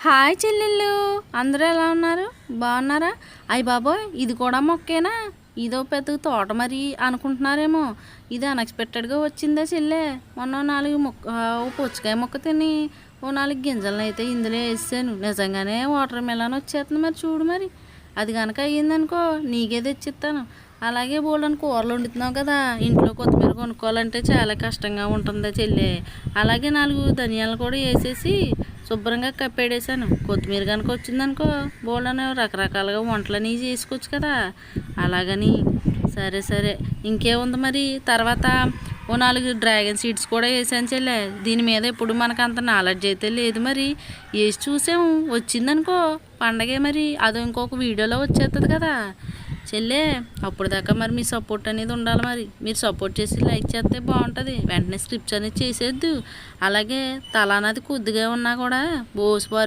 Hi చెల్లెళ్ళు, అందరూ ఎలా ఉన్నారు? బాగున్నారా? అయ్య బాబోయ్, ఇది కూడా మొక్కేనా? ఇదో పెద్ద తోట మరి అనుకుంటున్నారేమో. ఇది అన్ఎక్స్పెక్టెడ్గా వచ్చిందా చెల్లె? మొన్న 4 పుచ్చకాయ మొక్క తిని 4 గింజలను అయితే ఇందులో వేసాను. నిజంగానే వాటర్ మెలన్ వచ్చేస్తుంది. మరి చూడు, మరి అది కనుక అయ్యిందనుకో నీకే తెచ్చిస్తాను. అలాగే బోల్డని కూరలు వండుతున్నావు కదా, ఇంట్లో కొత్తిమీర కొనుక్కోవాలంటే చాలా కష్టంగా ఉంటుందా చెల్లె? అలాగే 4 ధనియాలు కూడా వేసేసి శుభ్రంగా కప్పేడేసాను. కొత్తిమీర కనుక వచ్చిందనుకో బోల్డని రకరకాలుగా వంటలని చేసుకోవచ్చు కదా. అలాగని సరే సరే, ఇంకేముంది మరి. తర్వాత 4 డ్రాగన్ సీడ్స్ కూడా వేసాను చెల్లె. దీని మీద ఎప్పుడు మనకు అంత నాలెడ్జ్ అయితే లేదు, మరి వేసి చూసాము. వచ్చిందనుకో పండగే, మరి అదో ఇంకొక వీడియోలో వచ్చేస్తుంది కదా చెల్లె. అప్పుడు దాకా మరి మీ సపోర్ట్ అనేది ఉండాలి. మరి మీరు సపోర్ట్ చేసి లైక్ చేస్తే బాగుంటుంది. వెంటనే స్క్రిప్ట్స్ అనేది చేసేద్దు. అలాగే తల అనేది కొద్దిగా ఉన్నా కూడా బోసిపారు